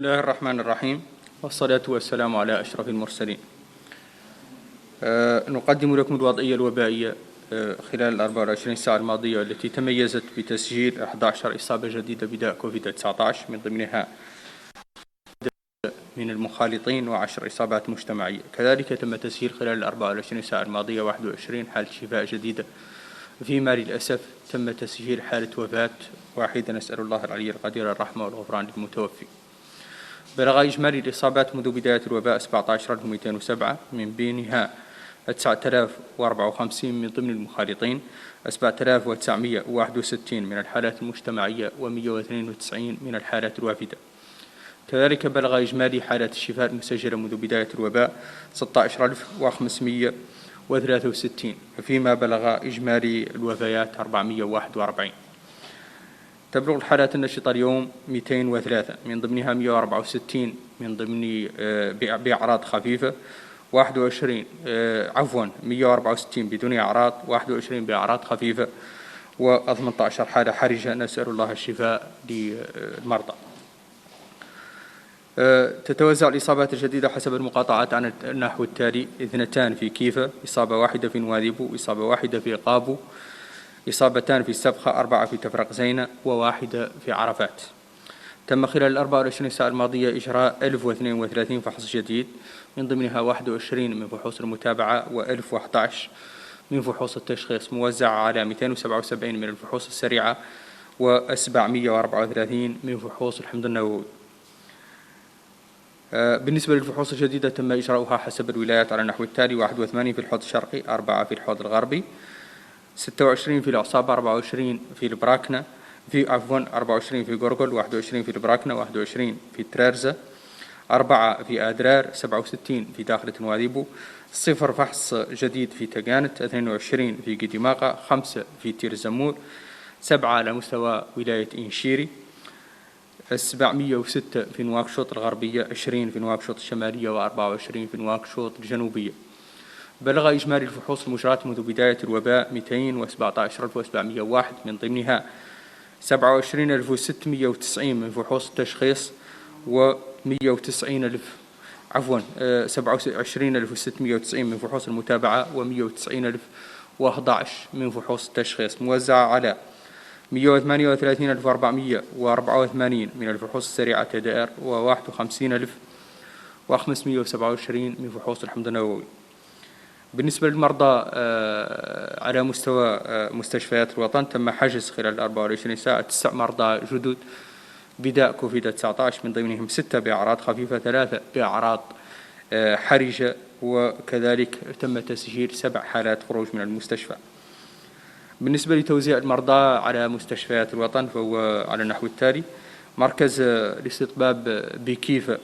بسم الله الرحمن الرحيم، والصلاة والسلام على أشرف المرسلين. نقدم لكم الوضعية الوبائية خلال 24 ساعة الماضية، التي تميزت بتسجيل 11 إصابة جديدة بداء كوفيد-19، من ضمنها من المخالطين و10 إصابات مجتمعية. كذلك تم تسجيل خلال 24 ساعة الماضية 21 حالة شفاء جديدة، فيما للأسف تم تسجيل حالة وفاة واحدة. نسأل الله العلي القدير الرحمة والغفران للمتوفي. بلغ إجمالي الإصابات منذ بداية الوباء 17,207، من بينها 9,054 من ضمن المخالطين، 7,961 من الحالات المجتمعية، و192 من الحالات الوافدة. كذلك بلغ إجمالي حالات الشفاء المسجلة منذ بداية الوباء 16,563، فيما بلغ إجمالي الوفيات 441. تبلغ الحالات النشطة اليوم 203، من ضمنها 164 من ضمن بأعراض خفيفة، 164 بدون أعراض، 21 بأعراض خفيفة، و18 حالة حرجة. نسأل الله الشفاء للمرضى. تتوزع الإصابات الجديدة حسب المقاطعات على النحو التالي: 2 في كيفة، إصابة واحدة في نواديبو، إصابة واحدة في قابو، إصابتان في السبخة، 4 في تفرق زينة، و1 في عرفات. تم خلال 24 ساعة الماضية إجراء 1032 فحص جديد، من ضمنها 21 من فحوص المتابعة، و1011 من فحوص التشخيص، موزعة على 277 من الفحوص السريعة، و734 من فحوص الحمض النووي. بالنسبة للفحوص الجديدة تم إجراؤها حسب الولايات على النحو التالي: 81 في الحوض الشرقي، 4 في الحوض الغربي، 26 في العصابة، 24 في البراكنة، 24 في غورغول، 21 في البراكنة، 21 في ترارزة، 4 في آدرار، 67 في داخلة نواديبو، 0 فحص جديد في تقانت، 22 في قديماقة، 5 في تير الزمور، 7 على مستوى ولاية إنشيري، 706 في نواكشوط الغربية، 20 في نواكشوط الشمالية، و24 في نواكشوط الجنوبية. بلغ إجمالي الفحوص المجرات منذ بداية الوباء 217,701، من ضمنها 27,690 من فحوص التشخيص، و190,000 27,690 من فحوص المتابعة، و190,011 من فحوص التشخيص، موزعة على 138,484 من الفحوص السريعة TDR، و51,527 من فحوص الحمض النووي. بالنسبة للمرضى على مستوى مستشفيات الوطن، تم حجز خلال 24 ساعة 9 مرضى جدد بداء كوفيد-19، من ضمنهم 6 بأعراض خفيفة، 3 بأعراض حرجة، وكذلك تم تسجيل 7 حالات خروج من المستشفى. بالنسبة لتوزيع المرضى على مستشفيات الوطن فهو على النحو التالي: مركز الاستطباب بكيفة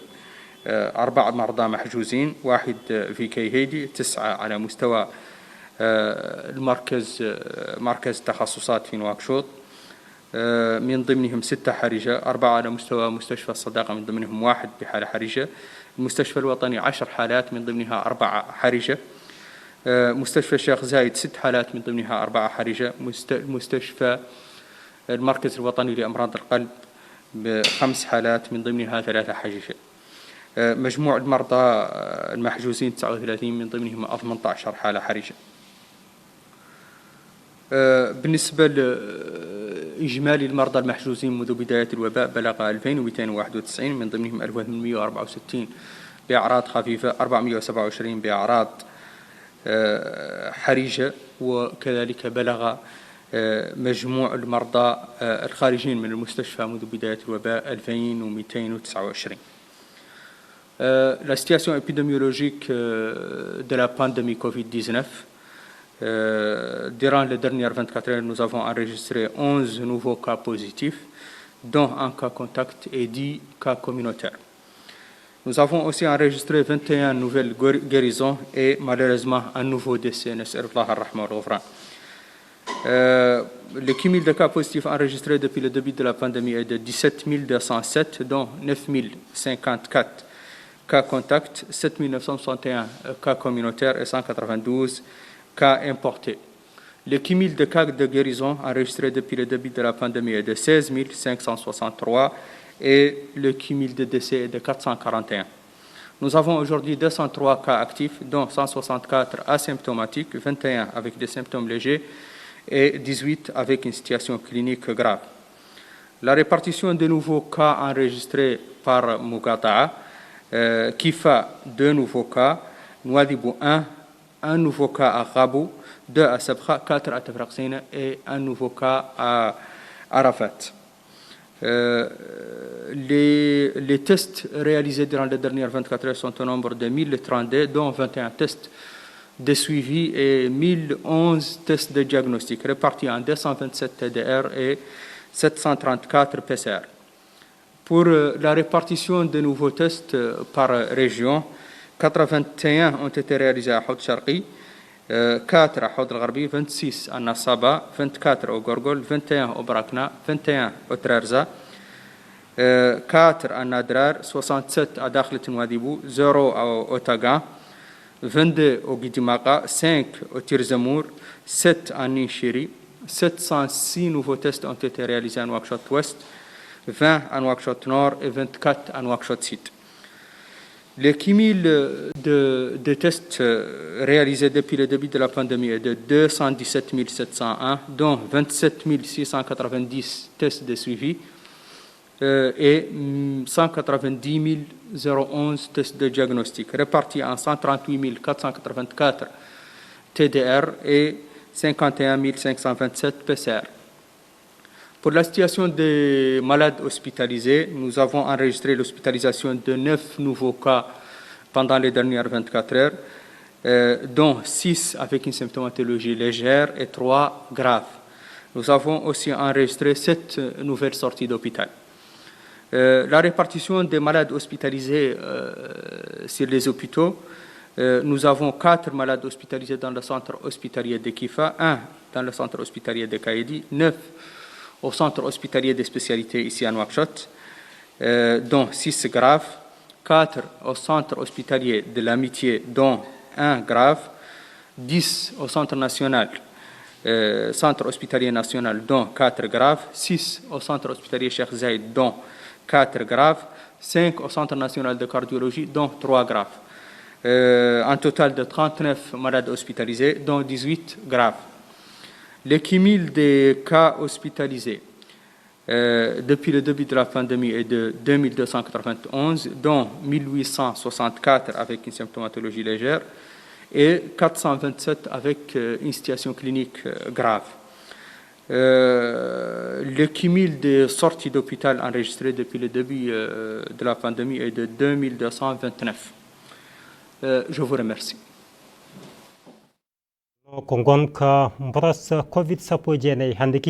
4 مرضى محجوزين، 1 في كيهيدي، 9 على مستوى المركز مركز التخصصات في نواكشوط، من ضمنهم 6 حرجة، 4 على مستوى مستشفى الصداقة، من ضمنهم 1 بحالة حرجة. المستشفى الوطني 10 حالات، من ضمنها 4 حرجة. مستشفى الشيخ زايد 6 حالات، من ضمنها 4 حرجة. مستشفى المركز الوطني لأمراض القلب ب5 حالات، من ضمنها 3 حرجة. مجموع المرضى المحجوزين 39، من ضمنهم 18 حالة حرجة. بالنسبة لإجمالي المرضى المحجوزين منذ بداية الوباء بلغ 2291، من ضمنهم 1864 بأعراض خفيفة، 427 بأعراض حرجة، وكذلك بلغ مجموع المرضى الخارجين من المستشفى منذ بداية الوباء 2229. La situation épidémiologique de la pandémie Covid-19. Durant les dernières 24 heures, nous avons enregistré 11 nouveaux cas positifs, dont un cas contact et 10 cas communautaires. Nous avons aussi enregistré 21 nouvelles guérisons et malheureusement un nouveau décès. Le cumul de cas positifs enregistrés depuis le début de la pandémie est de 17 207, dont 9 054 cas contacts, 7 961 cas communautaires et 192 cas importés. Le cumul de cas de guérison enregistrés depuis le début de la pandémie est de 16 563 et le cumul de décès est de 441. Nous avons aujourd'hui 203 cas actifs, dont 164 asymptomatiques, 21 avec des symptômes légers et 18 avec une situation clinique grave. La répartition des nouveaux cas enregistrés par Muqata'a, Kifa, 2 nouveaux cas, Nouadhibou 1 nouveau cas à Rabou, 2 à Sabra, 4 à Tafraqsina et 1 nouveau cas à Arafat. Les tests réalisés durant les dernières 24 heures sont au nombre de 1032, dont 21 tests de suivi et 1011 tests de diagnostic, répartis en 227 TDR et 734 PCR. Pour la répartition des nouveaux tests par région, 81 ont été réalisés à Houd Sharqi, 4 à Houd al-Gharbi, 26 à Nassaba, 24 au Gorgol, 21 au Brakna, 21 au Trarza, 4 à Nadrar, 67 à Dakhlet Nouadhibou, 0 au Taga, 22 au Guidimaka, 5 au Tirzamour, 7 à Ninchiri, 706 nouveaux tests ont été réalisés à Nouakchott Ouest, 20 à Nouakchott Nord et 24 à Nouakchott Sud. Le cumul de tests réalisés depuis le début de la pandémie est de 217 701, dont 27 690 tests de suivi et 190 011 tests de diagnostic, répartis en 138 484 TDR et 51 527 PCR. Pour la situation des malades hospitalisés, nous avons enregistré l'hospitalisation de 9 nouveaux cas pendant les dernières 24 heures, dont 6 avec une symptomatologie légère et 3 graves. Nous avons aussi enregistré 7 nouvelles sorties d'hôpital. La répartition des malades hospitalisés sur les hôpitaux, nous avons 4 malades hospitalisés dans le centre hospitalier de Kifa, 1 dans le centre hospitalier de Kaïdi, 9 au centre hospitalier des spécialités ici à Nouakchott, dont 6 graves, 4 au centre hospitalier de l'Amitié, dont 1 grave, 10 au centre national, centre hospitalier national, dont 4 graves, 6 au centre hospitalier Cheikh Zayed, dont 4 graves, 5 au centre national de cardiologie, dont 3 graves. Un total de 39 malades hospitalisés, dont 18 graves. Le cumul des cas hospitalisés depuis le début de la pandémie est de 2291, dont 1864 avec une symptomatologie légère et 427 avec une situation clinique grave. Le cumul des sorties d'hôpital enregistrées depuis le début de la pandémie est de 2229. Je vous remercie. 공공카 플러스 코비드 사포제네 한데키